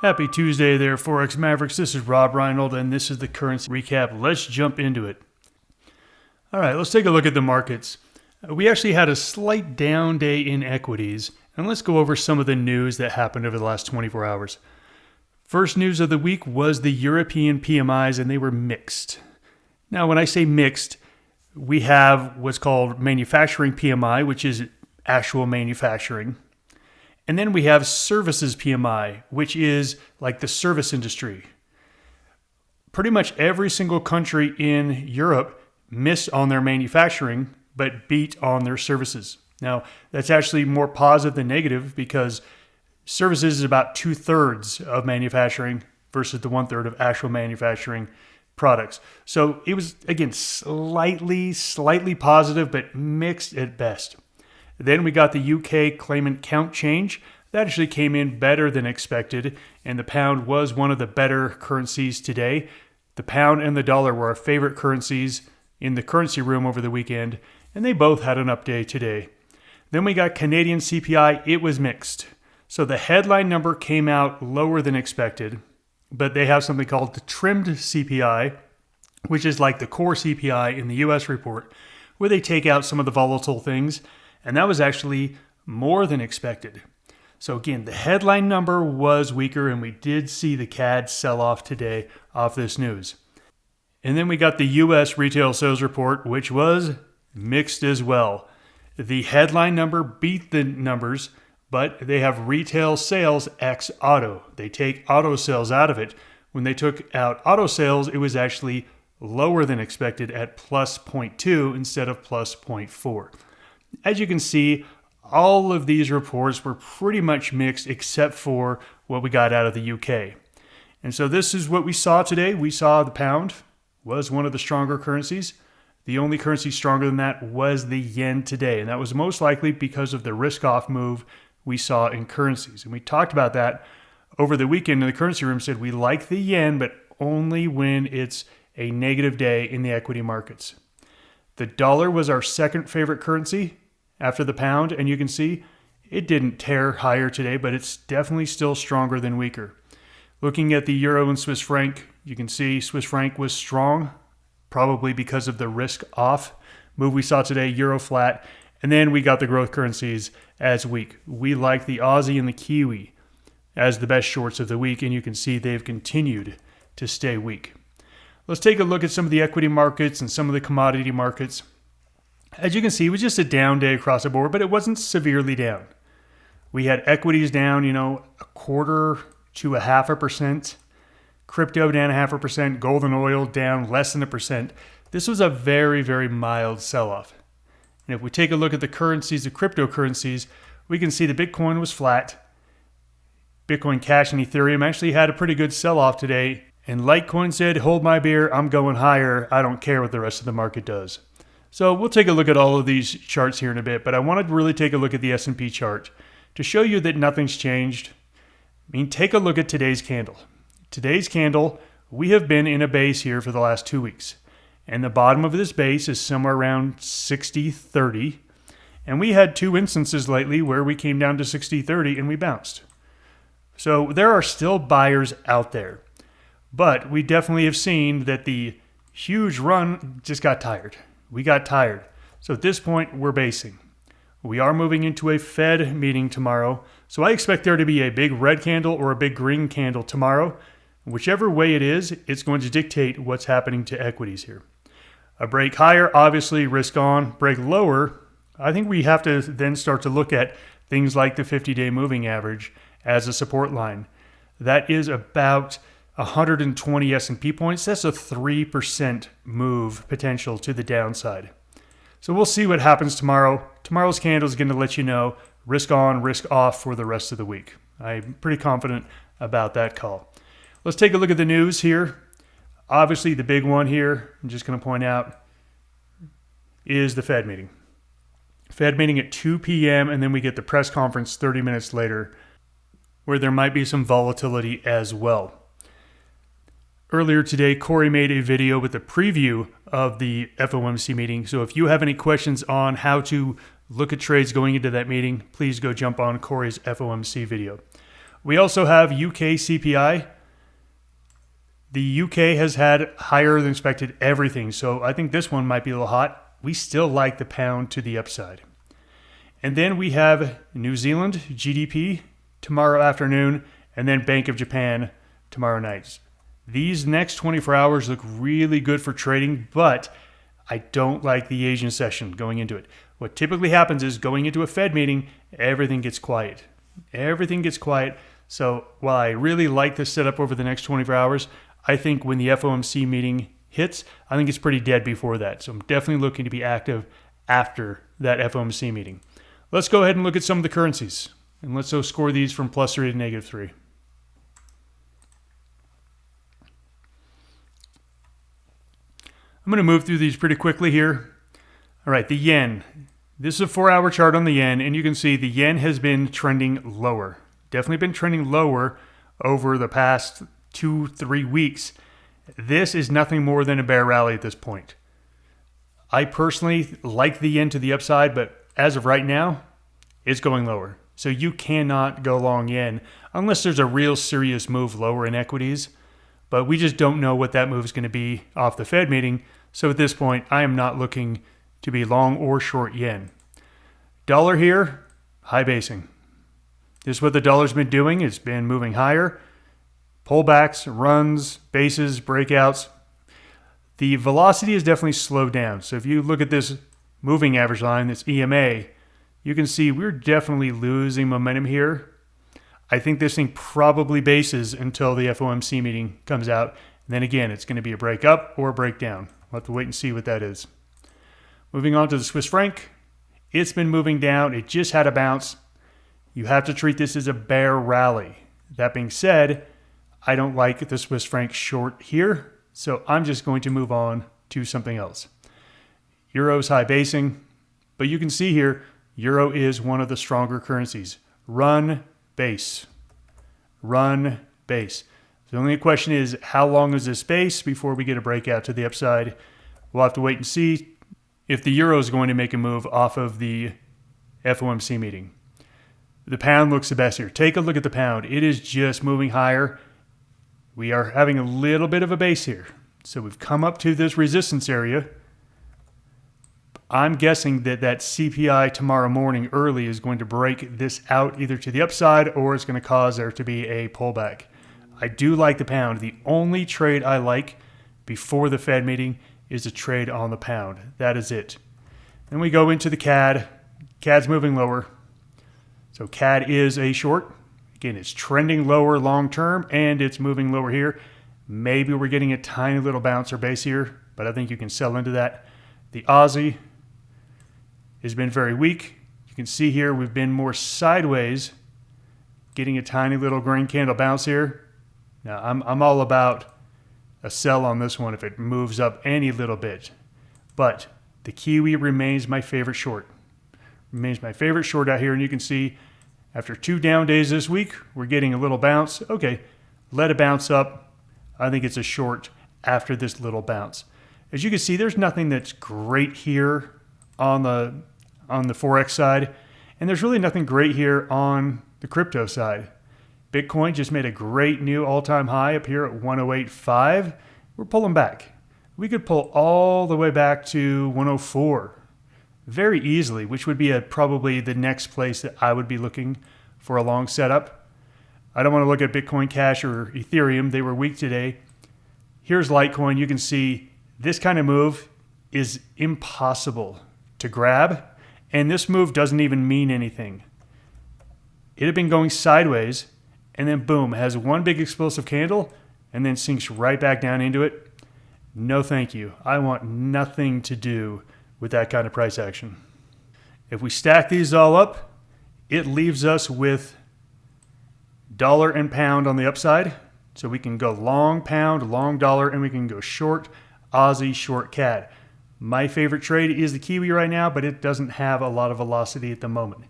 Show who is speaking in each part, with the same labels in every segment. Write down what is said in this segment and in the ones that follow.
Speaker 1: Happy Tuesday there, FOREX Mavericks. This is Rob Reinhold, and this is the Currency Recap. Let's jump into it. All right, let's take a look at the markets. We actually had a slight down day in equities, and let's go over some of the news that happened over the last 24 hours. First news of the week was the European PMIs, and they were mixed. Now, when I say mixed, we have what's called manufacturing PMI, which is actual manufacturing. And then we have services PMI, which is like the service industry. Pretty much every single country in Europe missed on their manufacturing, but beat on their services. Now, that's actually more positive than negative because services is about 2/3 of manufacturing versus the 1/3 of actual manufacturing products. So it was, again, slightly positive, but mixed at best. Then we got the UK claimant count change. That actually came in better than expected, and the pound was one of the better currencies today. The pound and the dollar were our favorite currencies in the currency room over the weekend, and they both had an up day today. Then we got Canadian CPI. It was mixed. So the headline number came out lower than expected, but they have something called the trimmed CPI, which is like the core CPI in the US report, where they take out some of the volatile things. And that was actually more than expected. So again, the headline number was weaker, and we did see the CAD sell off today off this news. And then we got the US retail sales report, which was mixed as well. The headline number beat the numbers, but they have retail sales ex auto. They take auto sales out of it. When they took out auto sales, it was actually lower than expected at plus 0.2 instead of plus 0.4. As you can see, all of these reports were pretty much mixed except for what we got out of the UK. And so this is what we saw today. We saw the pound was one of the stronger currencies. The only currency stronger than that was the yen today. And that was most likely because of the risk-off move we saw in currencies. And we talked about that over the weekend in the currency room, said we like the yen, but only when it's a negative day in the equity markets. The dollar was our second favorite currency after the pound, and you can see it didn't tear higher today, but it's definitely still stronger than weaker. Looking at the euro and Swiss franc, you can see Swiss franc was strong, probably because of the risk-off move we saw today, euro flat, and then we got the growth currencies as weak. We like the Aussie and the Kiwi as the best shorts of the week, and you can see they've continued to stay weak. Let's take a look at some of the equity markets and some of the commodity markets. As you can see, it was just a down day across the board, but it wasn't severely down. We had equities down, 1/4 to 0.5%, crypto down 0.5%, gold and oil down less than 1%. This was a very, very mild sell-off. And if we take a look at the currencies, the cryptocurrencies, we can see the Bitcoin was flat. Bitcoin Cash and Ethereum actually had a pretty good sell-off today. And Litecoin said, hold my beer, I'm going higher. I don't care what the rest of the market does. So we'll take a look at all of these charts here in a bit, but I wanted to really take a look at the S&P chart to show you that nothing's changed. Take a look at today's candle. Today's candle, we have been in a base here for the last 2 weeks. And the bottom of this base is somewhere around 60.30. And we had 2 instances lately where we came down to 60.30 and we bounced. So there are still buyers out there. But we definitely have seen that the huge run just got tired. We got tired. So at this point, we're basing. We are moving into a Fed meeting tomorrow. So I expect there to be a big red candle or a big green candle tomorrow. Whichever way it is, it's going to dictate what's happening to equities here. A break higher, obviously risk on. Break lower, I think we have to then start to look at things like the 50-day moving average as a support line. That is about 120 S&P points. That's a 3% move potential to the downside. So we'll see what happens tomorrow. Tomorrow's candle is going to let you know risk on, risk off for the rest of the week. I'm pretty confident about that call. Let's take a look at the news here. Obviously, the big one here, I'm just going to point out, is the Fed meeting. Fed meeting at 2 p.m., and then we get the press conference 30 minutes later, where there might be some volatility as well. Earlier today, Corey made a video with a preview of the FOMC meeting. So if you have any questions on how to look at trades going into that meeting, please go jump on Corey's FOMC video. We also have UK CPI. The UK has had higher than expected everything, so I think this one might be a little hot. We still like the pound to the upside. And then we have New Zealand GDP tomorrow afternoon, and then Bank of Japan tomorrow night. These next 24 hours look really good for trading, but I don't like the Asian session going into it. What typically happens is going into a Fed meeting, everything gets quiet. Everything gets quiet. So while I really like this setup over the next 24 hours, I think when the FOMC meeting hits, I think it's pretty dead before that. So I'm definitely looking to be active after that FOMC meeting. Let's go ahead and look at some of the currencies. And let's go score these from +3 to -3. I'm going to move through these pretty quickly here. All right, the yen. This is a 4-hour chart on the yen, and you can see the yen has been trending lower. Definitely been trending lower over the past 2-3 weeks. This is nothing more than a bear rally at this point. I personally like the yen to the upside, but as of right now, it's going lower. So you cannot go long yen unless there's a real serious move lower in equities. But we just don't know what that move is going to be off the Fed meeting. So at this point, I am not looking to be long or short yen. Dollar here, high basing. This is what the dollar's been doing. It's been moving higher. Pullbacks, runs, bases, breakouts. The velocity has definitely slowed down. So if you look at this moving average line, this EMA, you can see we're definitely losing momentum here. I think this thing probably bases until the FOMC meeting comes out. And then again, it's going to be a break up or a break down. We'll have to wait and see what that is. Moving on to the Swiss franc. It's been moving down. It just had a bounce. You have to treat this as a bear rally. That being said, I don't like the Swiss franc short here. So I'm just going to move on to something else. Euro's high basing. But you can see here, Euro is one of the stronger currencies. Run base. Run base. The only question is, how long is this base before we get a breakout to the upside? We'll have to wait and see if the euro is going to make a move off of the FOMC meeting. The pound looks the best here. Take a look at the pound. It is just moving higher. We are having a little bit of a base here. So we've come up to this resistance area. I'm guessing that that CPI tomorrow morning early is going to break this out either to the upside or it's going to cause there to be a pullback. I do like the pound. The only trade I like before the Fed meeting is a trade on the pound. That is it. Then we go into the CAD. CAD's moving lower. So CAD is a short. Again, it's trending lower long term and it's moving lower here. Maybe we're getting a tiny little bounce or base here, but I think you can sell into that. The Aussie has been very weak. You can see here we've been more sideways, getting a tiny little green candle bounce here. Now I'm all about a sell on this one if it moves up any little bit. But the Kiwi remains my favorite short. Remains my favorite short out here, and you can see after 2 down days this week, we're getting a little bounce. Okay, let it bounce up. I think it's a short after this little bounce. As you can see, there's nothing that's great here on the Forex side, and there's really nothing great here on the crypto side. Bitcoin just made a great new all-time high up here at 108.5. We're pulling back. We could pull all the way back to 104 very easily, which would be probably the next place that I would be looking for a long setup. I don't want to look at Bitcoin Cash or Ethereum. They were weak today. Here's Litecoin. You can see this kind of move is impossible to grab, and this move doesn't even mean anything. It had been going sideways, and then boom, has one big explosive candle, and then sinks right back down into it. No thank you. I want nothing to do with that kind of price action. If we stack these all up, it leaves us with dollar and pound on the upside. So we can go long pound, long dollar, and we can go short Aussie, short CAD. My favorite trade is the Kiwi right now, but it doesn't have a lot of velocity at the moment.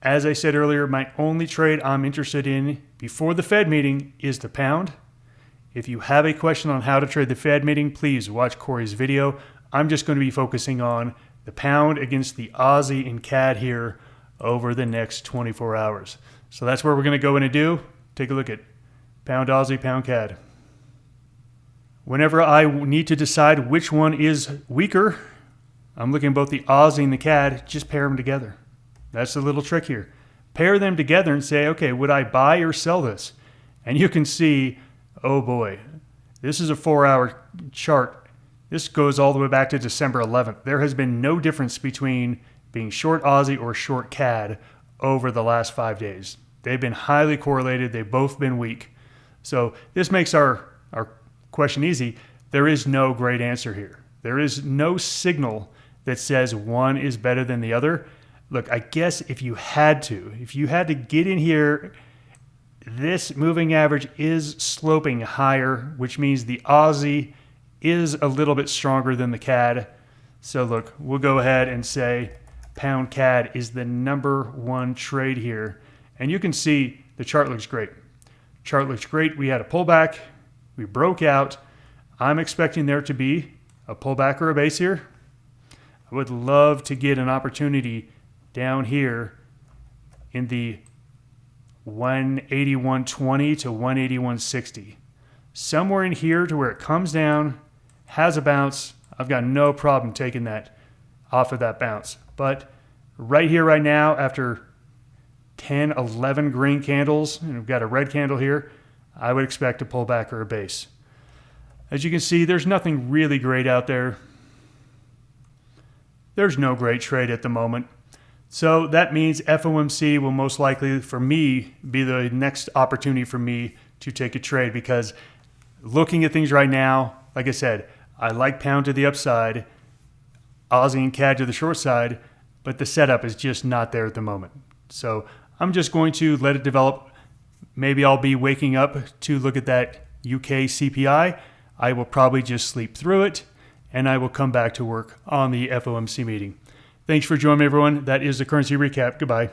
Speaker 1: As I said earlier, my only trade I'm interested in before the Fed meeting is the pound. If you have a question on how to trade the Fed meeting, please watch Corey's video. I'm just going to be focusing on the pound against the Aussie and CAD here over the next 24 hours. So that's where we're going to go in and do. Take a look at pound Aussie, pound CAD. Whenever I need to decide which one is weaker, I'm looking at both the Aussie and the CAD, just pair them together. That's the little trick here. Pair them together and say, okay, would I buy or sell this? And you can see, oh boy, this is a 4-hour chart. This goes all the way back to December 11th. There has been no difference between being short Aussie or short CAD over the last 5 days. They've been highly correlated. They've both been weak. So this makes our question easy. There is no great answer here. There is no signal that says one is better than the other. Look, I guess if you had to get in here, this moving average is sloping higher, which means the Aussie is a little bit stronger than the CAD. So look, we'll go ahead and say pound CAD is the number one trade here. And you can see the chart looks great. Chart looks great. We had a pullback. We broke out. I'm expecting there to be a pullback or a base here. I would love to get an opportunity down here in the 181.20 to 181.60. Somewhere in here to where it comes down, has a bounce. I've got no problem taking that off of that bounce. But right here, right now, after 10, 11 green candles, and we've got a red candle here, I would expect a pullback or a base. As you can see, there's nothing really great out there. There's no great trade at the moment. So that means FOMC will most likely, for me, be the next opportunity for me to take a trade, because looking at things right now, like I said, I like pound to the upside, Aussie and CAD to the short side, but the setup is just not there at the moment. So I'm just going to let it develop. Maybe I'll be waking up to look at that UK CPI. I will probably just sleep through it, and I will come back to work on the FOMC meeting. Thanks for joining me, everyone. That is the Currency Recap. Goodbye.